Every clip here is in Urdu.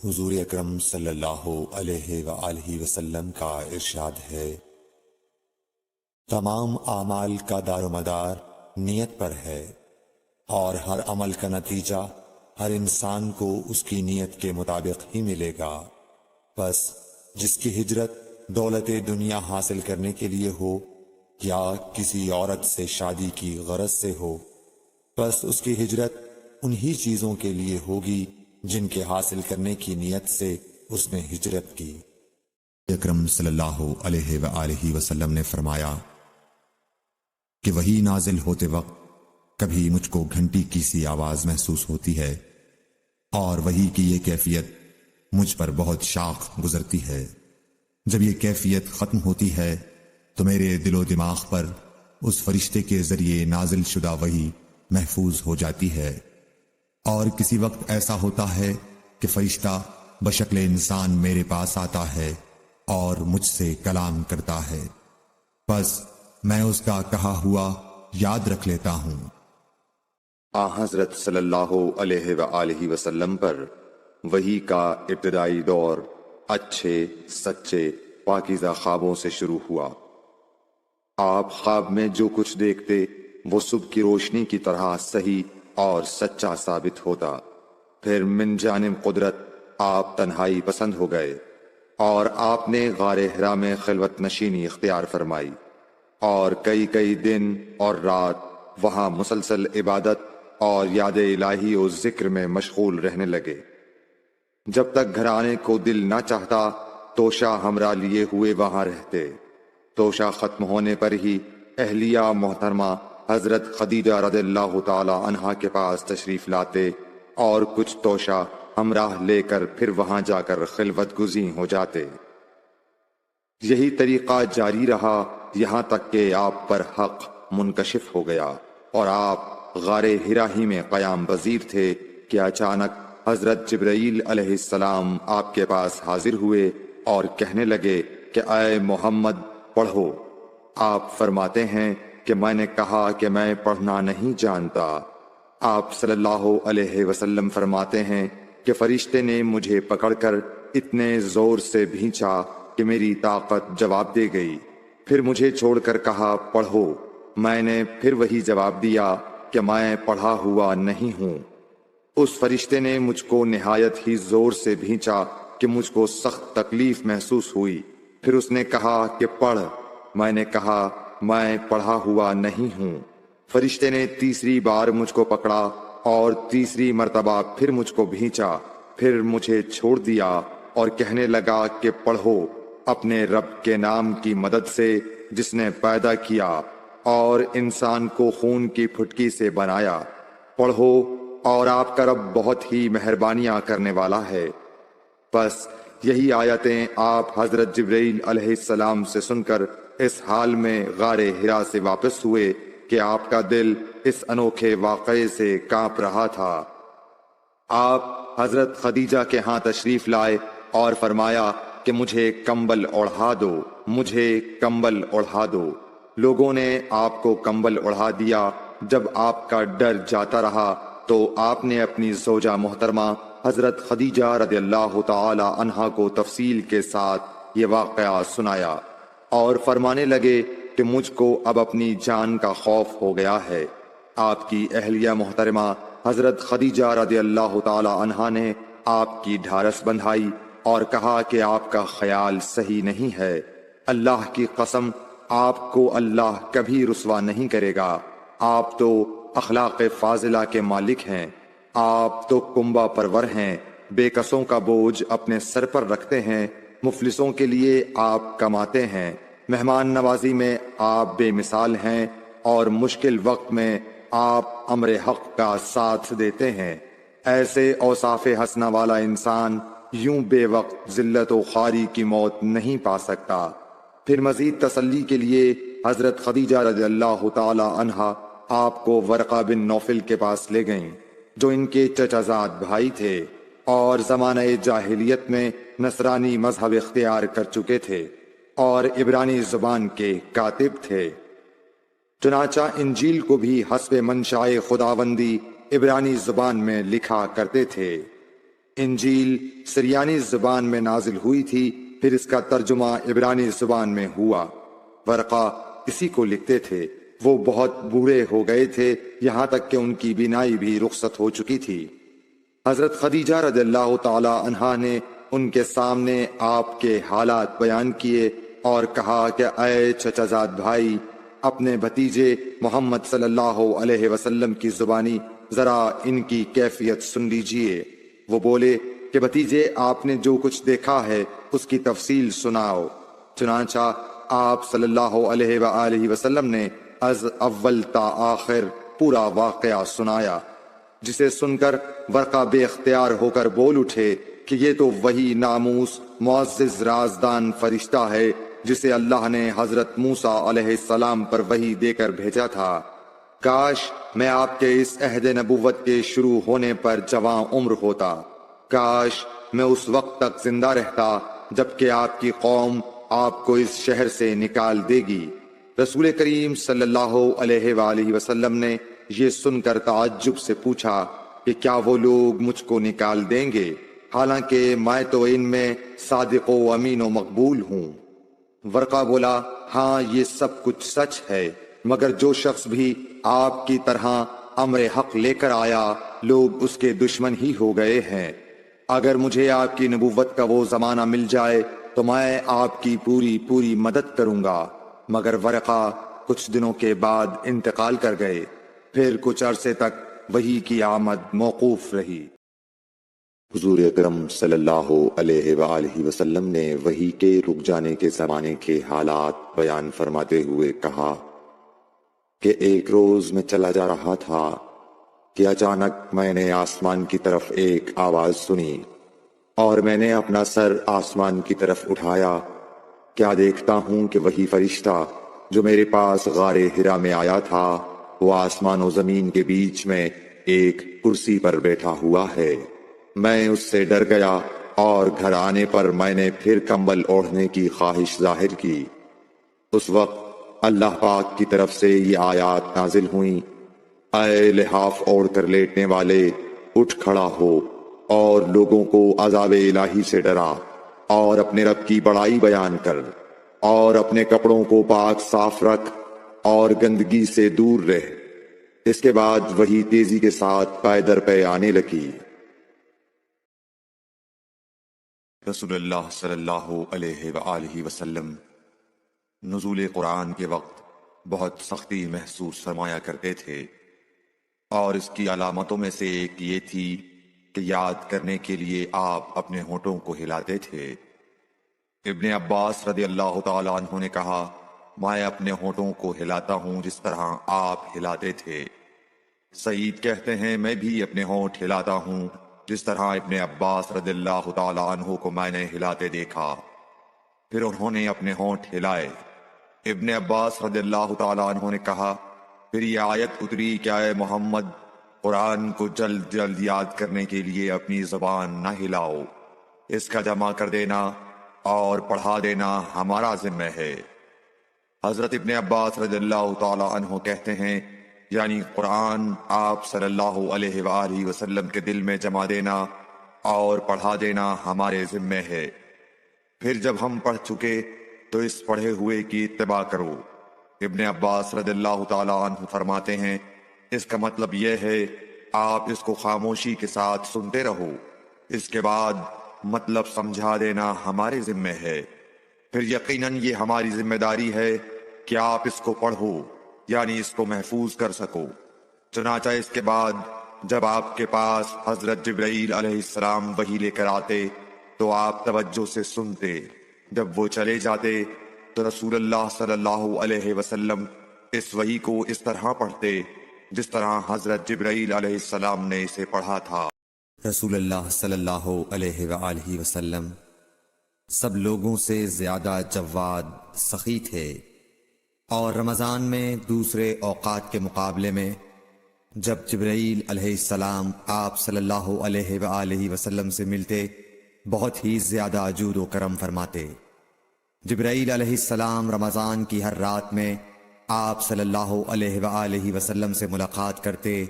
حضور اکرم صلی اللہ علیہ وآلہ وسلم کا ارشاد ہے، تمام اعمال کا دار و مدار نیت پر ہے، اور ہر عمل کا نتیجہ ہر انسان کو اس کی نیت کے مطابق ہی ملے گا۔ بس جس کی ہجرت دولت دنیا حاصل کرنے کے لیے ہو یا کسی عورت سے شادی کی غرض سے ہو، بس اس کی ہجرت انہی چیزوں کے لیے ہوگی جن کے حاصل کرنے کی نیت سے اس نے ہجرت کی۔ اکرم صلی اللہ علیہ وآلہ وسلم نے فرمایا کہ وحی نازل ہوتے وقت کبھی مجھ کو گھنٹی کی سی آواز محسوس ہوتی ہے، اور وحی کی یہ کیفیت مجھ پر بہت شاق گزرتی ہے۔ جب یہ کیفیت ختم ہوتی ہے تو میرے دل و دماغ پر اس فرشتے کے ذریعے نازل شدہ وحی محفوظ ہو جاتی ہے، اور کسی وقت ایسا ہوتا ہے کہ فرشتہ بشکل انسان میرے پاس آتا ہے اور مجھ سے کلام کرتا ہے، بس میں اس کا کہا ہوا یاد رکھ لیتا ہوں۔ حضرت صلی اللہ علیہ وآلہ وسلم پر وحی کا ابتدائی دور اچھے سچے پاکیزہ خوابوں سے شروع ہوا۔ آپ خواب میں جو کچھ دیکھتے وہ صبح کی روشنی کی طرح صحیح اور سچا ثابت ہوتا۔ پھر من جانب قدرت آپ تنہائی پسند ہو گئے، اور آپ نے غار حرا میں خلوت نشینی اختیار فرمائی، اور کئی دن اور رات وہاں مسلسل عبادت اور یاد الہی و ذکر میں مشغول رہنے لگے۔ جب تک گھر آنے کو دل نہ چاہتا توشہ ہمراہ لیے ہوئے وہاں رہتے۔ توشہ ختم ہونے پر ہی اہلیہ محترمہ حضرت خدیجہ رضی اللہ تعالی عنہا کے پاس تشریف لاتے اور کچھ توشہ ہمراہ لے کر پھر وہاں جا کر خلوت گزین ہو جاتے۔ یہی طریقہ جاری رہا یہاں تک کہ آپ پر حق منکشف ہو گیا اور آپ غار حرا ہی میں قیام پذیر تھے کہ اچانک حضرت جبرائیل علیہ السلام آپ کے پاس حاضر ہوئے اور کہنے لگے کہ اے محمد پڑھو۔ آپ فرماتے ہیں کہ میں نے کہا کہ میں پڑھنا نہیں جانتا۔ آپ صلی اللہ علیہ وسلم فرماتے ہیں کہ فرشتے نے مجھے پکڑ کر اتنے زور سے بھینچا کہ میری طاقت جواب دے گئی، پھر مجھے چھوڑ کر کہا پڑھو۔ میں نے پھر وہی جواب دیا کہ میں پڑھا ہوا نہیں ہوں۔ اس فرشتے نے مجھ کو نہایت ہی زور سے بھینچا کہ مجھ کو سخت تکلیف محسوس ہوئی، پھر اس نے کہا کہ پڑھ۔ میں نے کہا میں پڑھا ہوا نہیں ہوں۔ فرشتے نے تیسری بار مجھ کو پکڑا اور تیسری مرتبہ پھر مجھ کو بھینچا، پھر مجھے چھوڑ دیا اور کہنے لگا کہ پڑھو اپنے رب کے نام کی مدد سے جس نے پیدا کیا اور انسان کو خون کی پھٹکی سے بنایا۔ پڑھو اور آپ کا رب بہت ہی مہربانیاں کرنے والا ہے۔ بس یہی آیتیں آپ حضرت جبرائیل علیہ السلام سے سن کر اس حال میں غار حرا سے واپس ہوئے کہ آپ کا دل اس انوکھے واقعے سے کانپ رہا تھا۔ آپ حضرت خدیجہ کے ہاں تشریف لائے اور فرمایا کہ مجھے کمبل اوڑھا دو، مجھے کمبل اوڑھا دو۔ لوگوں نے آپ کو کمبل اوڑھا دیا۔ جب آپ کا ڈر جاتا رہا تو آپ نے اپنی زوجہ محترمہ حضرت خدیجہ رضی اللہ تعالی عنہا کو تفصیل کے ساتھ یہ واقعہ سنایا اور فرمانے لگے کہ مجھ کو اب اپنی جان کا خوف ہو گیا ہے۔ آپ کی اہلیہ محترمہ حضرت خدیجہ رضی اللہ تعالی عنہا نے آپ کی ڈھارس بندھائی اور کہا کہ آپ کا خیال صحیح نہیں ہے۔ اللہ کی قسم آپ کو اللہ کبھی رسوا نہیں کرے گا۔ آپ تو اخلاق فاضلہ کے مالک ہیں، آپ تو کنبہ پرور ہیں، بے کسوں کا بوجھ اپنے سر پر رکھتے ہیں، مفلسوں کے لیے آپ کماتے ہیں، مہمان نوازی میں آپ بے مثال ہیں، اور مشکل وقت میں آپ امر حق کا ساتھ دیتے ہیں۔ ایسے اوصاف حسنہ والا انسان یوں بے وقت ذلت و خواری کی موت نہیں پا سکتا۔ پھر مزید تسلی کے لیے حضرت خدیجہ رضی اللہ تعالی عنہا آپ کو ورقہ بن نوفل کے پاس لے گئیں، جو ان کے چچا زاد بھائی تھے اور زمانہ جاہلیت میں نصرانی مذہب اختیار کر چکے تھے اور عبرانی زبان کے کاتب تھے۔ چنانچہ انجیل کو بھی حسب منشاء خداوندی عبرانی زبان میں لکھا کرتے تھے۔ انجیل سریانی زبان میں نازل ہوئی تھی، پھر اس کا ترجمہ عبرانی زبان میں ہوا۔ ورقہ اسی کو لکھتے تھے۔ وہ بہت بوڑھے ہو گئے تھے، یہاں تک کہ ان کی بینائی بھی رخصت ہو چکی تھی۔ حضرت خدیجہ رضی اللہ تعالی عنہا نے ان کے سامنے آپ کے حالات بیان کیے اور کہا کہ اے چچا زاد بھائی، اپنے بھتیجے محمد صلی اللہ علیہ وسلم کی زبانی ذرا ان کی کیفیت سن لیجئے۔ وہ بولے کہ بھتیجے، آپ نے جو کچھ دیکھا ہے اس کی تفصیل سناؤ۔ چنانچہ آپ صلی اللہ علیہ وآلہ وسلم نے از اول تا آخر پورا واقعہ سنایا، جسے سن کر ورقہ بے اختیار ہو کر بول اٹھے کہ یہ تو وہی ناموس معزز رازدان فرشتہ ہے جسے اللہ نے حضرت موسیٰ علیہ السلام پر وحی دے کر بھیجا تھا۔ کاش میں آپ کے اس عہد نبوت کے شروع ہونے پر جواں عمر ہوتا، کاش میں اس وقت تک زندہ رہتا جبکہ آپ کی قوم آپ کو اس شہر سے نکال دے گی۔ رسول کریم صلی اللہ علیہ وآلہ وسلم نے یہ سن کر تعجب سے پوچھا کہ کیا وہ لوگ مجھ کو نکال دیں گے، حالانکہ میں تو ان میں صادق و امین و مقبول ہوں۔ ورقہ بولا، ہاں یہ سب کچھ سچ ہے، مگر جو شخص بھی آپ کی طرح امر حق لے کر آیا لوگ اس کے دشمن ہی ہو گئے ہیں۔ اگر مجھے آپ کی نبوت کا وہ زمانہ مل جائے تو میں آپ کی پوری مدد کروں گا۔ مگر ورقہ کچھ دنوں کے بعد انتقال کر گئے، پھر کچھ عرصے تک وحی کی آمد موقوف رہی۔ حضور اکرم صلی اللہ علیہ وآلہ وسلم نے وحی کے رک جانے کے زمانے کے حالات بیان فرماتے ہوئے کہا کہ ایک روز میں چلا جا رہا تھا کہ اچانک میں نے آسمان کی طرف ایک آواز سنی اور میں نے اپنا سر آسمان کی طرف اٹھایا۔ کیا دیکھتا ہوں کہ وہی فرشتہ جو میرے پاس غار حرا میں آیا تھا وہ آسمان و زمین کے بیچ میں ایک کرسی پر بیٹھا ہوا ہے۔ میں اس سے ڈر گیا اور گھر آنے پر میں نے پھر کمبل اوڑھنے کی خواہش ظاہر کی۔ اس وقت اللہ پاک کی طرف سے یہ آیات نازل ہوئیں، اے لحاف اوڑھ کر لیٹنے والے، اٹھ کھڑا ہو اور لوگوں کو عذاب الہی سے ڈرا اور اپنے رب کی بڑائی بیان کر اور اپنے کپڑوں کو پاک صاف رکھ اور گندگی سے دور رہ۔ اس کے بعد وہی تیزی کے ساتھ پے در پے آنے لگی۔ رسول اللہ صلی اللہ علیہ وآلہ وسلم نزول قرآن کے وقت بہت سختی محسوس فرمایا کرتے تھے، اور اس کی علامتوں میں سے ایک یہ تھی کہ یاد کرنے کے لیے آپ اپنے ہونٹوں کو ہلاتے تھے۔ ابن عباس رضی اللہ تعالیٰ عنہ نے کہا، میں اپنے ہونٹوں کو ہلاتا ہوں جس طرح آپ ہلاتے تھے۔ سعید کہتے ہیں، میں بھی اپنے ہونٹ ہلاتا ہوں جس طرح ابن عباس رضی اللہ تعالیٰ عنہ کو میں نے ہلاتے دیکھا۔ پھر انہوں نے اپنے ہونٹ ہلائے۔ ابن عباس رضی اللہ تعالیٰ عنہ نے کہا، پھر یہ آیت اتری کہ اے محمد، قرآن کو جلد جلد یاد کرنے کے لیے اپنی زبان نہ ہلاؤ، اس کا جمع کر دینا اور پڑھا دینا ہمارا ذمہ ہے۔ حضرت ابن عباس رضی اللہ تعالی عنہ کہتے ہیں، یعنی قرآن آپ صلی اللہ علیہ وآلہ وسلم کے دل میں جمع دینا اور پڑھا دینا ہمارے ذمہ ہے۔ پھر جب ہم پڑھ چکے تو اس پڑھے ہوئے کی اتباع کرو۔ ابن عباس رضی اللہ تعالی عنہ فرماتے ہیں، اس کا مطلب یہ ہے آپ اس کو خاموشی کے ساتھ سنتے رہو، اس کے بعد مطلب سمجھا دینا ہمارے ذمہ ہے۔ پھر یقیناً یہ ہماری ذمہ داری ہے کہ آپ اس کو پڑھو، یعنی اس کو محفوظ کر سکو۔ چنانچہ اس کے بعد جب آپ کے پاس حضرت جبرائیل علیہ السلام وحی لے کر آتے تو آپ توجہ سے سنتے، جب وہ چلے جاتے تو رسول اللہ صلی اللہ علیہ وسلم اس وحی کو اس طرح پڑھتے جس طرح حضرت جبرائیل علیہ السلام نے اسے پڑھا تھا۔ رسول اللہ صلی اللہ علیہ وآلہ وسلم سب لوگوں سے زیادہ جواد سخی تھے، اور رمضان میں دوسرے اوقات کے مقابلے میں جب جبرائیل علیہ السلام آپ صلی اللہ علیہ وآلہ وسلم سے ملتے بہت ہی زیادہ جود و کرم فرماتے۔ جبرائیل علیہ السلام رمضان کی ہر رات میں آپ صلی اللہ علیہ وآلہ وسلم سے ملاقات کرتے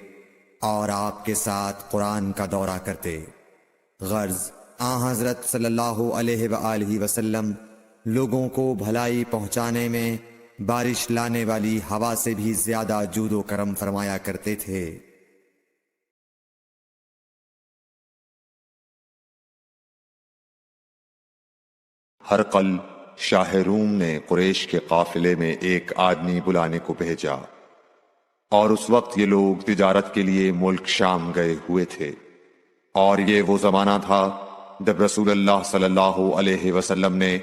اور آپ کے ساتھ قرآن کا دورہ کرتے۔ غرض حضرت صلی اللہ علیہ وآلہ وسلم لوگوں کو بھلائی پہنچانے میں بارش لانے والی ہوا سے بھی زیادہ جود و کرم فرمایا کرتے تھے۔ ہرقل شاہ روم نے قریش کے قافلے میں ایک آدمی بلانے کو بھیجا، اور اس وقت یہ لوگ تجارت کے لیے ملک شام گئے ہوئے تھے، اور یہ وہ زمانہ تھا جب رسول اللہ صلی اللہ علیہ وسلم نے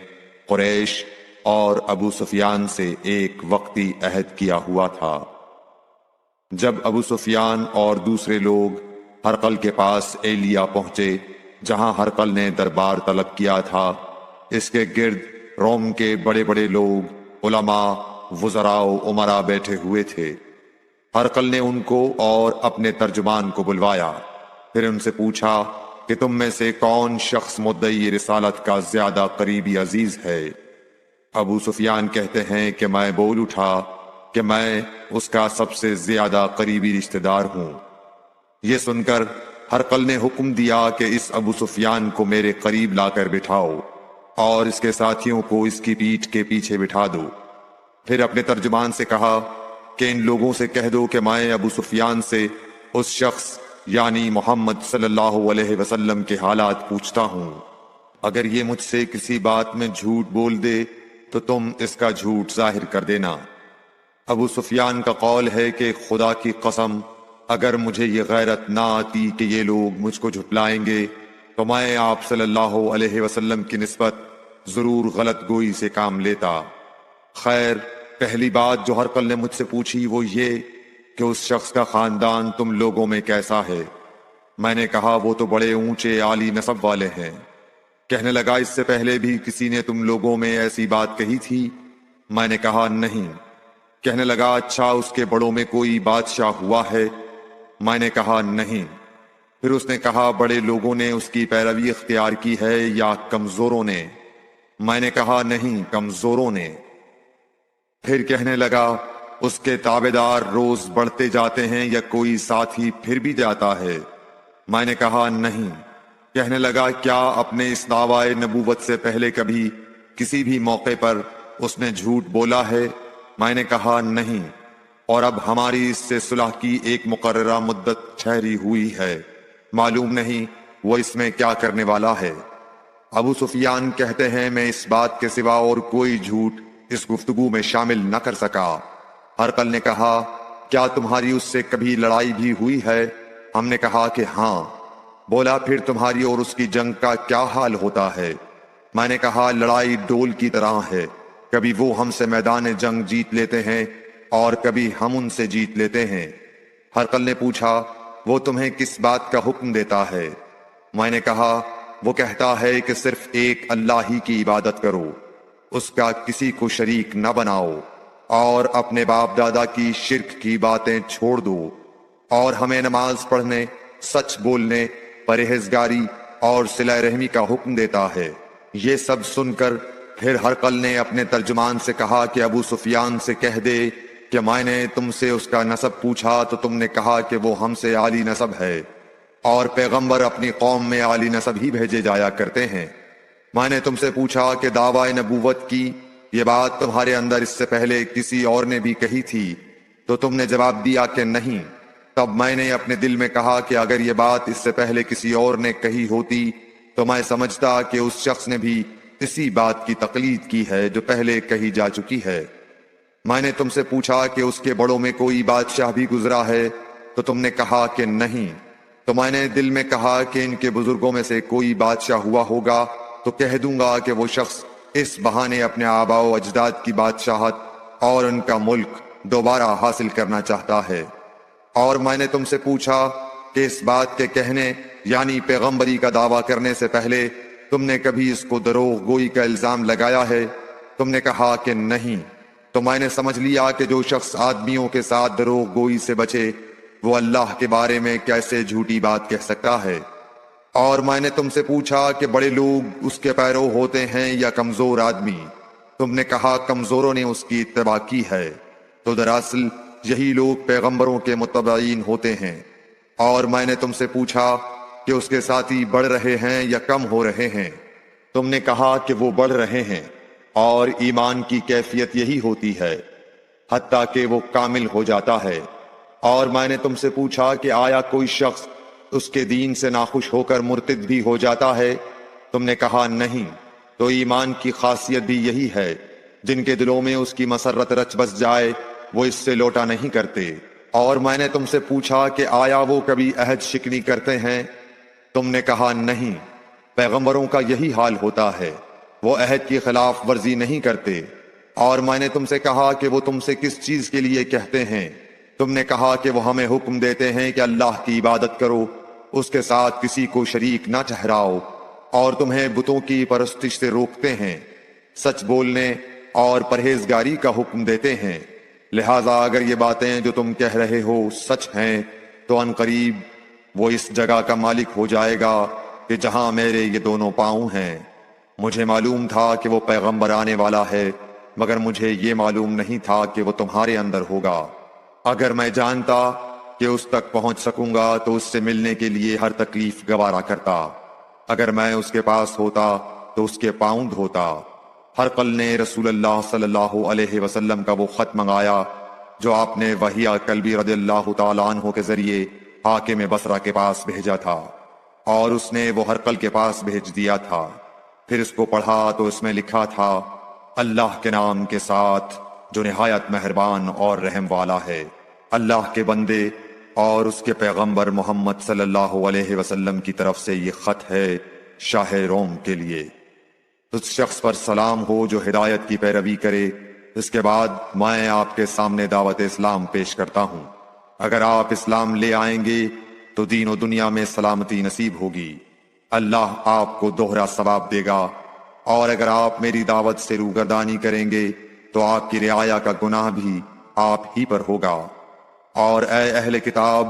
قریش اور ابو سفیان سے ایک وقتی عہد کیا ہوا تھا۔ جب ابو سفیان اور دوسرے لوگ ہرقل کے پاس ایلیا پہنچے جہاں ہرقل نے دربار طلب کیا تھا، اس کے گرد روم کے بڑے بڑے لوگ، علماء، وزراء و امراء بیٹھے ہوئے تھے۔ ہرقل نے ان کو اور اپنے ترجمان کو بلوایا، پھر ان سے پوچھا کہ تم میں سے کون شخص مدعی رسالت کا زیادہ قریبی عزیز ہے؟ ابو سفیان کہتے ہیں کہ میں بول اٹھا کہ میں اس کا سب سے زیادہ قریبی رشتہ دار ہوں۔ یہ سن کر ہرقل نے حکم دیا کہ اس ابو سفیان کو میرے قریب لا کر بٹھاؤ اور اس کے ساتھیوں کو اس کی پیٹھ کے پیچھے بٹھا دو۔ پھر اپنے ترجمان سے کہا کہ ان لوگوں سے کہہ دو کہ میں ابو سفیان سے اس شخص یعنی محمد صلی اللہ علیہ وسلم کے حالات پوچھتا ہوں، اگر یہ مجھ سے کسی بات میں جھوٹ بول دے تو تم اس کا جھوٹ ظاہر کر دینا۔ ابو سفیان کا قول ہے کہ خدا کی قسم اگر مجھے یہ غیرت نہ آتی کہ یہ لوگ مجھ کو جھٹلائیں گے تو میں آپ صلی اللہ علیہ وسلم کی نسبت ضرور غلط گوئی سے کام لیتا۔ خیر، پہلی بات جو ہرقل نے مجھ سے پوچھی وہ یہ کہ اس شخص کا خاندان تم لوگوں میں کیسا ہے؟ میں نے کہا وہ تو بڑے اونچے عالی نسب والے ہیں۔ کہنے لگا اس سے پہلے بھی کسی نے تم لوگوں میں ایسی بات کہی تھی؟ میں نے کہا نہیں۔ کہنے لگا اچھا اس کے بڑوں میں کوئی بادشاہ ہوا ہے؟ میں نے کہا نہیں۔ پھر اس نے کہا بڑے لوگوں نے اس کی پیروی اختیار کی ہے یا کمزوروں نے؟ میں نے کہا نہیں، کمزوروں نے۔ پھر کہنے لگا اس کے تابعدار روز بڑھتے جاتے ہیں یا کوئی ساتھی پھر بھی جاتا ہے؟ میں نے کہا نہیں۔ کہنے لگا کیا اپنے اس دعوی نبوت سے پہلے کبھی کسی بھی موقع پر اس نے جھوٹ بولا ہے؟ میں نے کہا نہیں، اور اب ہماری اس سے صلح کی ایک مقررہ مدت ٹھہری ہوئی ہے، معلوم نہیں وہ اس میں کیا کرنے والا ہے۔ ابو سفیان کہتے ہیں میں اس بات کے سوا اور کوئی جھوٹ اس گفتگو میں شامل نہ کر سکا۔ ہرقل نے کہا کیا تمہاری اس سے کبھی لڑائی بھی ہوئی ہے؟ ہم نے کہا کہ ہاں۔ بولا پھر تمہاری اور اس کی جنگ کا کیا حال ہوتا ہے؟ میں نے کہا لڑائی ڈول کی طرح ہے، کبھی وہ ہم سے میدان جنگ جیت لیتے ہیں اور کبھی ہم ان سے جیت لیتے ہیں۔ ہرقل نے پوچھا وہ تمہیں کس بات کا حکم دیتا ہے؟ میں نے کہا وہ کہتا ہے کہ صرف ایک اللہ ہی کی عبادت کرو، اس کا کسی کو شریک نہ بناؤ، اور اپنے باپ دادا کی شرک کی باتیں چھوڑ دو، اور ہمیں نماز پڑھنے، سچ بولنے، پرہیزگاری اور صلہ رحمی کا حکم دیتا ہے۔ یہ سب سن کر پھر ہرقل نے اپنے ترجمان سے کہا کہ ابو سفیان سے کہہ دے کہ میں نے تم سے اس کا نسب پوچھا تو تم نے کہا کہ وہ ہم سے عالی نسب ہے، اور پیغمبر اپنی قوم میں عالی نسب ہی بھیجے جایا کرتے ہیں۔ میں نے تم سے پوچھا کہ دعوی نبوت کی یہ بات تمہارے اندر اس سے پہلے کسی اور نے بھی کہی تھی تو تم نے جواب دیا کہ نہیں۔ تب میں نے اپنے دل میں کہا کہ اگر یہ بات اس سے پہلے کسی اور نے کہی ہوتی تو میں سمجھتا کہ اس شخص نے بھی اسی بات کی تقلید کی ہے جو پہلے کہی جا چکی ہے۔ میں نے تم سے پوچھا کہ اس کے بڑوں میں کوئی بادشاہ بھی گزرا ہے تو تم نے کہا کہ نہیں۔ تو میں نے دل میں کہا کہ ان کے بزرگوں میں سے کوئی بادشاہ ہوا ہوگا تو کہہ دوں گا کہ وہ شخص اس بہانے اپنے آباء و اجداد کی بادشاہت اور ان کا ملک دوبارہ حاصل کرنا چاہتا ہے۔ اور میں نے تم سے پوچھا کہ اس بات کے کہنے یعنی پیغمبری کا دعویٰ کرنے سے پہلے تم نے کبھی اس کو دروغ گوئی کا الزام لگایا ہے؟ تم نے کہا کہ نہیں۔ تو میں نے سمجھ لیا کہ جو شخص آدمیوں کے ساتھ دروغ گوئی سے بچے وہ اللہ کے بارے میں کیسے جھوٹی بات کہہ سکتا ہے۔ اور میں نے تم سے پوچھا کہ بڑے لوگ اس کے پیرو ہوتے ہیں یا کمزور آدمی؟ تم نے کہا کمزوروں نے اس کی اتباع کی ہے۔ تو دراصل یہی لوگ پیغمبروں کے متبعین ہوتے ہیں۔ اور میں نے تم سے پوچھا کہ اس کے ساتھی بڑھ رہے ہیں یا کم ہو رہے ہیں؟ تم نے کہا کہ وہ بڑھ رہے ہیں، اور ایمان کی کیفیت یہی ہوتی ہے حتیٰ کہ وہ کامل ہو جاتا ہے۔ اور میں نے تم سے پوچھا کہ آیا کوئی شخص اس کے دین سے ناخوش ہو کر مرتد بھی ہو جاتا ہے؟ تم نے کہا نہیں۔ تو ایمان کی خاصیت بھی یہی ہے، جن کے دلوں میں اس کی مسرت رچ بس جائے وہ اس سے لوٹا نہیں کرتے۔ اور میں نے تم سے پوچھا کہ آیا وہ کبھی عہد شکنی کرتے ہیں؟ تم نے کہا نہیں۔ پیغمبروں کا یہی حال ہوتا ہے، وہ عہد کی خلاف ورزی نہیں کرتے۔ اور میں نے تم سے کہا کہ وہ تم سے کس چیز کے لیے کہتے ہیں؟ تم نے کہا کہ وہ ہمیں حکم دیتے ہیں کہ اللہ کی عبادت کرو، اس کے ساتھ کسی کو شریک نہ ٹھہراؤ، اور تمہیں بتوں کی پرستش سے روکتے ہیں، سچ بولنے اور پرہیزگاری کا حکم دیتے ہیں۔ لہذا اگر یہ باتیں جو تم کہہ رہے ہو سچ ہیں تو ان قریب وہ اس جگہ کا مالک ہو جائے گا کہ جہاں میرے یہ دونوں پاؤں ہیں۔ مجھے معلوم تھا کہ وہ پیغمبر آنے والا ہے، مگر مجھے یہ معلوم نہیں تھا کہ وہ تمہارے اندر ہوگا۔ اگر میں جانتا کہ اس تک پہنچ سکوں گا تو اس سے ملنے کے لیے ہر تکلیف گوارا کرتا۔ اگر میں اس کے پاس ہوتا تو اس کے پاؤں دھوتا۔ ہرقل نے رسول اللہ صلی اللہ علیہ وسلم کا وہ خط منگایا جو آپ نے وحیہ کلبی رضی اللہ تعالیٰ عنہ کے ذریعے حاکم بصرہ کے پاس بھیجا تھا، اور اس نے وہ ہرقل کے پاس بھیج دیا تھا۔ پھر اس کو پڑھا تو اس میں لکھا تھا، اللہ کے نام کے ساتھ جو نہایت مہربان اور رحم والا ہے۔ اللہ کے بندے اور اس کے پیغمبر محمد صلی اللہ علیہ وسلم کی طرف سے یہ خط ہے شاہ روم کے لیے۔ اس شخص پر سلام ہو جو ہدایت کی پیروی کرے۔ اس کے بعد میں آپ کے سامنے دعوت اسلام پیش کرتا ہوں۔ اگر آپ اسلام لے آئیں گے تو دین و دنیا میں سلامتی نصیب ہوگی، اللہ آپ کو دوہرا ثواب دے گا، اور اگر آپ میری دعوت سے روگردانی کریں گے تو آپ کی رعایا کا گناہ بھی آپ ہی پر ہوگا۔ اور اے اہل کتاب،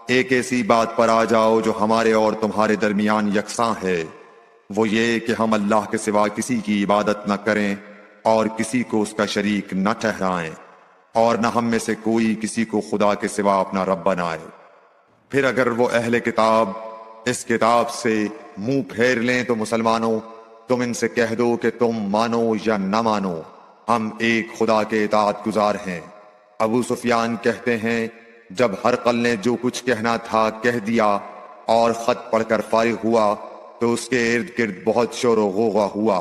ایک ایسی بات پر آ جاؤ جو ہمارے اور تمہارے درمیان یکساں ہے، وہ یہ کہ ہم اللہ کے سوا کسی کی عبادت نہ کریں اور کسی کو اس کا شریک نہ ٹھہرائیں، اور نہ ہم میں سے کوئی کسی کو خدا کے سوا اپنا رب بنائے۔ پھر اگر وہ اہل کتاب اس کتاب سے منہ پھیر لیں تو مسلمانوں، تم ان سے کہہ دو کہ تم مانو یا نہ مانو، ہم ایک خدا کے اطاعت گزار ہیں۔ ابو سفیان کہتے ہیں، جب ہرقل نے جو کچھ کہنا تھا کہہ دیا اور خط پڑھ کر فارغ ہوا تو اس کے ارد گرد بہت شور و غوغا ہوا،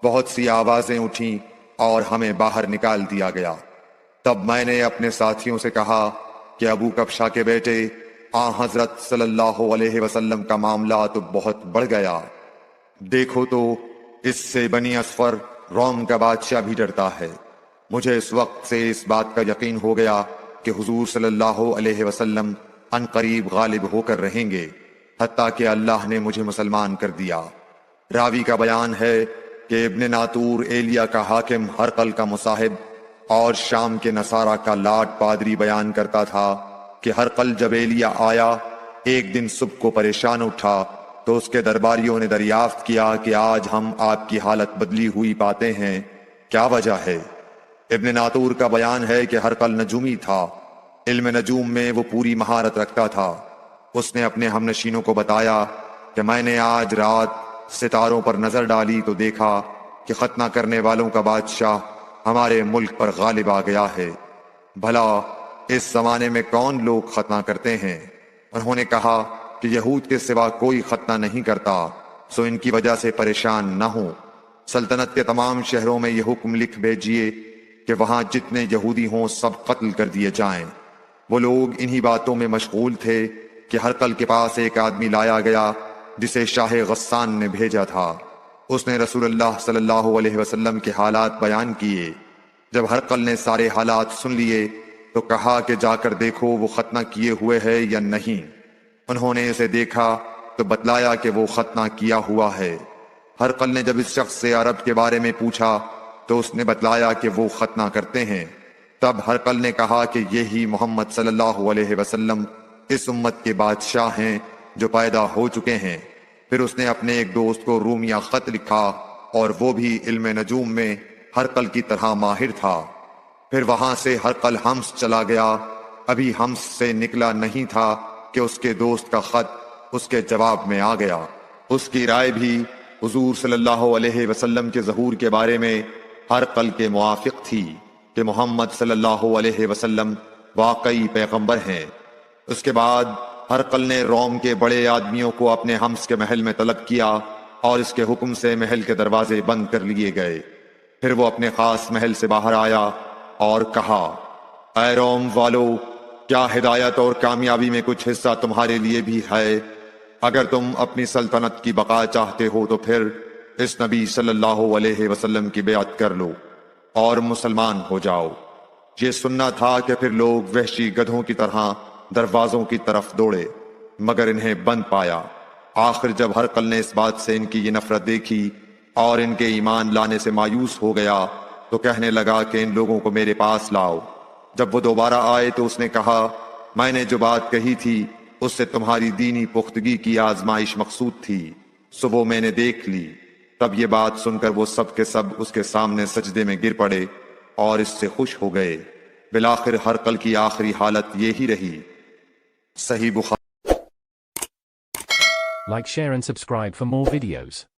بہت سی آوازیں اٹھیں اور ہمیں باہر نکال دیا گیا۔ تب میں نے اپنے ساتھیوں سے کہا کہ ابو کبشہ کے بیٹے حضرت صلی اللہ علیہ وسلم کا معاملہ تو بہت بڑھ گیا۔ دیکھو تو اس سے بنی اصفر روم کا بادشاہ بھی ڈرتا ہے۔ مجھے اس وقت سے اس بات کا یقین ہو گیا کہ حضور صلی اللہ علیہ وسلم ان قریب غالب ہو کر رہیں گے، حتیٰ کہ اللہ نے مجھے مسلمان کر دیا۔ راوی کا بیان ہے کہ ابن ناطور ایلیا کا حاکم ہرقل کا مصاحب اور شام کے نصارہ کا لاٹ پادری بیان کرتا تھا کہ ہرقل جب ایلیا آیا ایک دن صبح کو پریشان اٹھا تو اس کے درباریوں نے دریافت کیا کہ آج ہم آپ کی حالت بدلی ہوئی پاتے ہیں، کیا وجہ ہے؟ ابن ناطور کا بیان ہے کہ ہرقل نجومی تھا، علم نجوم میں وہ پوری مہارت رکھتا تھا۔ اس نے اپنے ہم نشینوں کو بتایا کہ میں نے آج رات ستاروں پر نظر ڈالی تو دیکھا کہ ختنہ کرنے والوں کا بادشاہ ہمارے ملک پر غالب آ گیا ہے۔ بھلا اس زمانے میں کون لوگ ختنہ کرتے ہیں؟ انہوں نے کہا کہ یہود کے سوا کوئی ختنہ نہیں کرتا، سو ان کی وجہ سے پریشان نہ ہوں۔ سلطنت کے تمام شہروں میں یہ حکم لکھ بھیجیے کہ وہاں جتنے یہودی ہوں سب قتل کر دیے جائیں۔ وہ لوگ انہی باتوں میں مشغول تھے کہ ہرقل کے پاس ایک آدمی لایا گیا جسے شاہ غسان نے بھیجا تھا۔ اس نے رسول اللہ صلی اللہ علیہ وسلم کے حالات بیان کیے۔ جب ہرقل نے سارے حالات سن لیے تو کہا کہ جا کر دیکھو وہ ختنہ کیے ہوئے ہے یا نہیں۔ انہوں نے اسے دیکھا تو بتلایا کہ وہ ختنہ کیا ہوا ہے۔ ہرقل نے جب اس شخص سے عرب کے بارے میں پوچھا تو اس نے بتلایا کہ وہ ختنہ کرتے ہیں۔ تب ہرقل نے کہا کہ یہی محمد صلی اللہ علیہ وسلم اس امت کے بادشاہ ہیں جو پیدا ہو چکے ہیں۔ پھر اس نے اپنے ایک دوست کو رومیہ خط لکھا، اور وہ بھی علم نجوم میں ہرقل کی طرح ماہر تھا۔ پھر وہاں سے ہرقل حمص چلا گیا۔ ابھی حمص سے نکلا نہیں تھا کہ اس کے دوست کا خط اس کے جواب میں آ گیا۔ اس کی رائے بھی حضور صلی اللہ علیہ وسلم کے ظہور کے بارے میں ہرقل کے موافق تھی کہ محمد صلی اللہ علیہ وسلم واقعی پیغمبر ہیں۔ اس کے بعد ہرقل نے روم کے بڑے آدمیوں کو اپنے حمص کے محل میں طلب کیا اور اس کے حکم سے محل کے دروازے بند کر لیے گئے۔ پھر وہ اپنے خاص محل سے باہر آیا اور کہا، اے روم والو، کیا ہدایت اور کامیابی میں کچھ حصہ تمہارے لیے بھی ہے؟ اگر تم اپنی سلطنت کی بقا چاہتے ہو تو پھر اس نبی صلی اللہ علیہ وسلم کی بیعت کر لو اور مسلمان ہو جاؤ۔ یہ سننا تھا کہ پھر لوگ وحشی گدھوں کی طرح دروازوں کی طرف دوڑے مگر انہیں بند پایا۔ آخر جب ہرقل نے اس بات سے ان کی یہ نفرت دیکھی اور ان کے ایمان لانے سے مایوس ہو گیا تو کہنے لگا کہ ان لوگوں کو میرے پاس لاؤ۔ جب وہ دوبارہ آئے تو اس نے کہا، میں نے جو بات کہی تھی اس سے تمہاری دینی پختگی کی آزمائش مقصود تھی، سو وہ میں نے دیکھ لی۔ تب یہ بات سن کر وہ سب کے سب اس کے سامنے سجدے میں گر پڑے اور اس سے خوش ہو گئے۔ بالآخر ہرقل کی آخری حالت یہی رہی۔ صحیح بخاری۔ Like, share and subscribe for more videos.